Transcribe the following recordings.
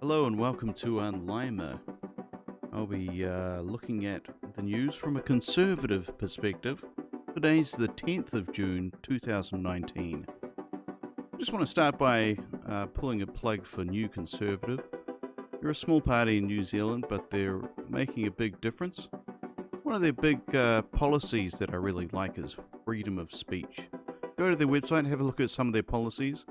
Hello and welcome to Unlimer. I'll be looking at the news from a conservative perspective. Today's the 10th of June 2019. I just want to start by pulling a plug for New Conservative. They're a small party in New Zealand, but they're making a big difference. One of their big policies that I really like is freedom of speech. Go to their website and have a look at some of their policies.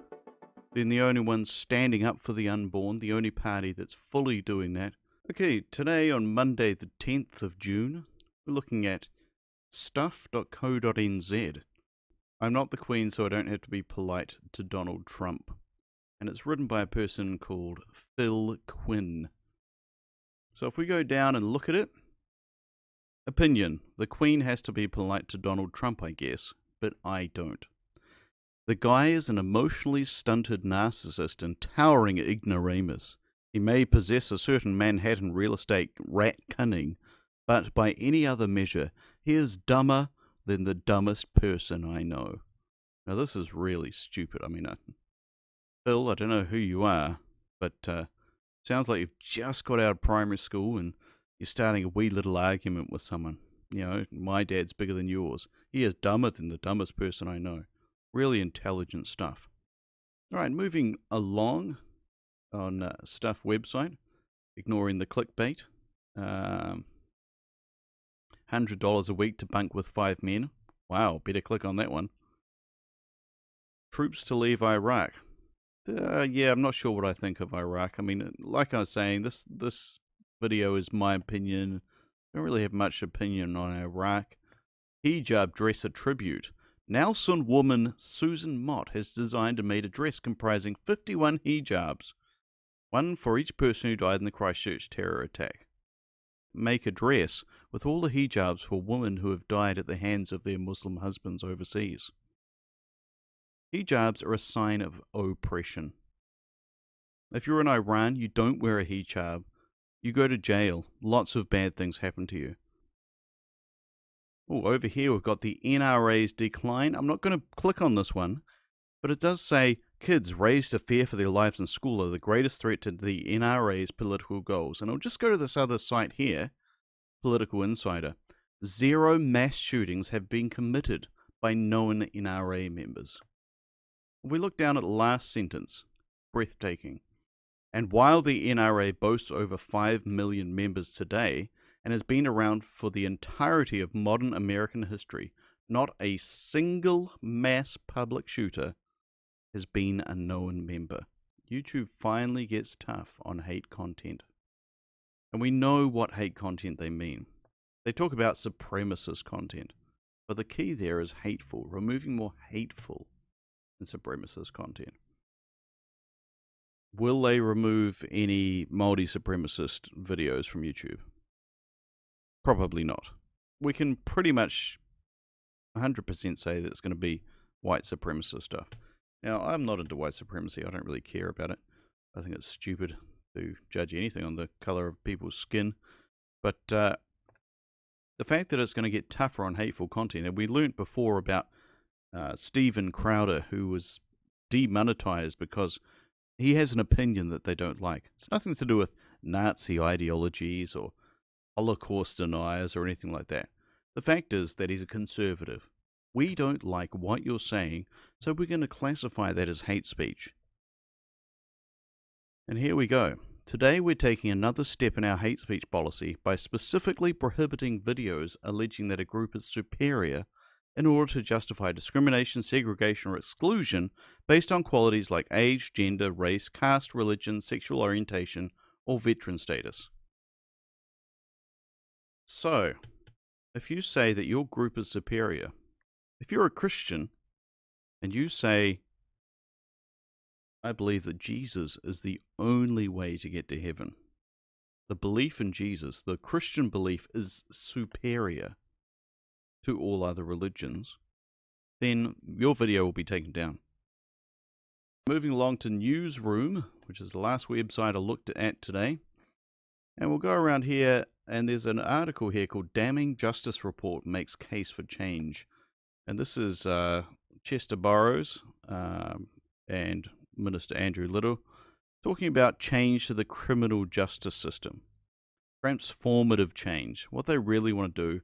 They're the only ones standing up for the unborn, the only party that's fully doing that. Okay, today on Monday the 10th of June, we're looking at stuff.co.nz. I'm not the Queen, so I don't have to be polite to Donald Trump. And it's written by a person called Phil Quinn. So if we go down and look at it, opinion, the Queen has to be polite to Donald Trump, I guess, but I don't. The guy is an emotionally stunted narcissist and towering ignoramus. He may possess a certain Manhattan real estate rat cunning, but by any other measure, he is dumber than the dumbest person I know. Now this is really stupid. Phil, I don't know who you are, but sounds like you've just got out of primary school and you're starting a wee little argument with someone. You know, my dad's bigger than yours. He is dumber than the dumbest person I know. Really intelligent stuff. All right, moving along on Stuff website, ignoring the clickbait. $100 a week to bunk with 5 men. Wow, better click on that one. Troops to leave Iraq. Yeah, I'm not sure what I think of Iraq. I mean, like I was saying, this video is my opinion. I don't really have much opinion on Iraq. Hijab dress a tribute. Nelson woman Susan Mott has designed and made a dress comprising 51 hijabs, one for each person who died in the Christchurch terror attack. Make a dress with all the hijabs for women who have died at the hands of their Muslim husbands overseas. Hijabs are a sign of oppression. If you're in Iran, you don't wear a hijab. You go to jail. Lots of bad things happen to you. Oh, over here we've got the NRA's decline. I'm not going to click on this one, but it does say kids raised to fear for their lives in school are the greatest threat to the NRA's political goals. And I'll just go to this other site here, Political Insider. 0 mass shootings have been committed by known NRA members. If we look down at the last sentence, breathtaking. And while the NRA boasts over 5 million members today, and has been around for the entirety of modern American history, not a single mass public shooter has been a known member. YouTube finally gets tough on hate content. And we know what hate content they mean. They talk about supremacist content, but the key there is hateful, removing more hateful than supremacist content. Will they remove any multi-supremacist videos from YouTube? Probably not. We can pretty much 100% say that it's going to be white supremacist stuff. Now, I'm not into white supremacy. I don't really care about it. I think it's stupid to judge anything on the color of people's skin. But the fact that it's going to get tougher on hateful content, and we learnt before about Steven Crowder, who was demonetized because he has an opinion that they don't like. It's nothing to do with Nazi ideologies or Holocaust deniers or anything like that. The fact is that he's a conservative. We don't like what you're saying, so we're going to classify that as hate speech. And here we go. Today we're taking another step in our hate speech policy by specifically prohibiting videos alleging that a group is superior in order to justify discrimination, segregation, or exclusion based on qualities like age, gender, race, caste, religion, sexual orientation, or veteran status. So, if you say that your group is superior, if you're a Christian and you say, I believe that Jesus is the only way to get to heaven, the belief in Jesus, the Christian belief is superior to all other religions, then your video will be taken down. Moving along to Newsroom, which is the last website I looked at today. And we'll go around here, and there's an article here called Damning Justice Report Makes Case for Change. And this is Chester Burrows and Minister Andrew Little Talking about change to the criminal justice system. Transformative change. What they really want to do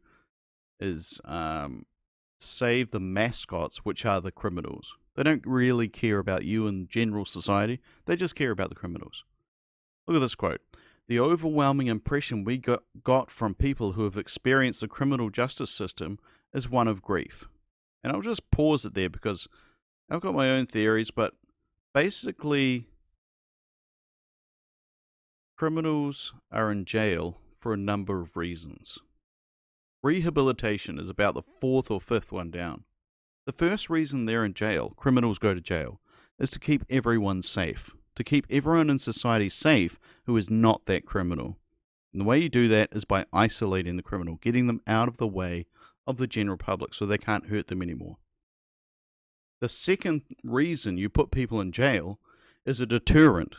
is save the mascots, which are the criminals. They don't really care about you and general society. They just care about the criminals. Look at this quote. The overwhelming impression we got from people who have experienced the criminal justice system is one of grief. And I'll just pause it there because I've got my own theories, but basically, criminals are in jail for a number of reasons. Rehabilitation is about the fourth or fifth one down. The first reason they're in jail, criminals go to jail, is to keep everyone safe. To keep everyone in society safe who is not that criminal. And the way you do that is by isolating the criminal, getting them out of the way of the general public so they can't hurt them anymore. The second reason you put people in jail is a deterrent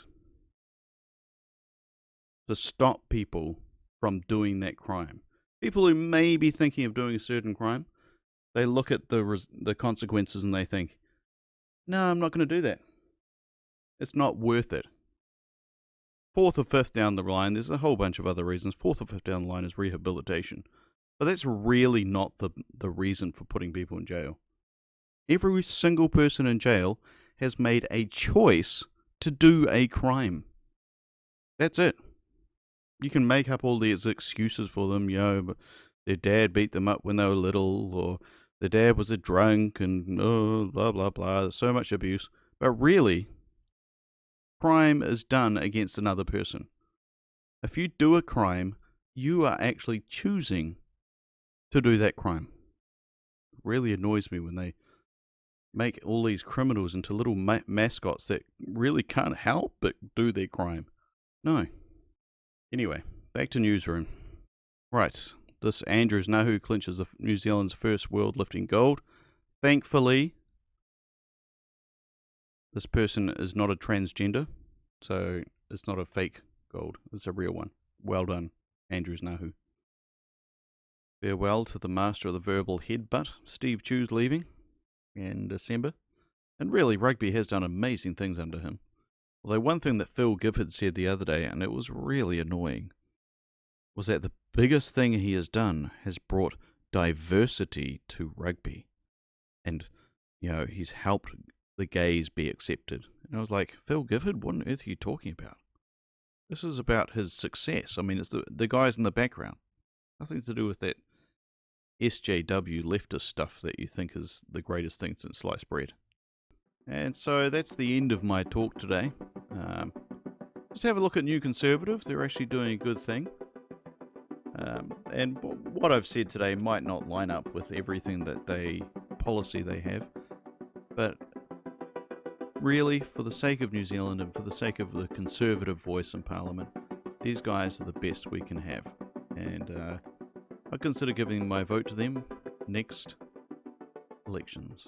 to stop people from doing that crime. People who may be thinking of doing a certain crime, they look at the consequences and they think, no, I'm not going to do that. It's not worth it. Fourth or fifth down the line, there's a whole bunch of other reasons. Fourth or fifth down the line is rehabilitation. But that's really not the reason for putting people in jail. Every single person in jail has made a choice to do a crime. That's it. You can make up all these excuses for them, but their dad beat them up when they were little, or their dad was a drunk, and blah, blah, blah. There's so much abuse. But really, crime is done against another person. If you do a crime, you are actually choosing to do that crime. It really annoys me when they make all these criminals into little mascots that really can't help but do their crime. No. Anyway, back to Newsroom. Right, this Andrews Nahu clinches New Zealand's first world lifting gold. Thankfully, this person is not a transgender, so it's not a fake gold. It's a real one. Well done, Andrews Nahu. Farewell to the master of the verbal headbutt, Steve Chew's leaving in December. And really, rugby has done amazing things under him. Although one thing that Phil Gifford said the other day, and it was really annoying, was that the biggest thing he has done has brought diversity to rugby. And, he's helped the gays be accepted. And I was like, Phil Gifford, what on earth are you talking about? This is about his success. I mean, it's the guys in the background. Nothing to do with that SJW leftist stuff that you think is the greatest thing since sliced bread. And so that's the end of my talk today. Just have a look at New Conservative. They're actually doing a good thing. And what I've said today might not line up with everything policy they have. But really, for the sake of New Zealand and for the sake of the Conservative voice in Parliament, these guys are the best we can have. And I consider giving my vote to them next elections.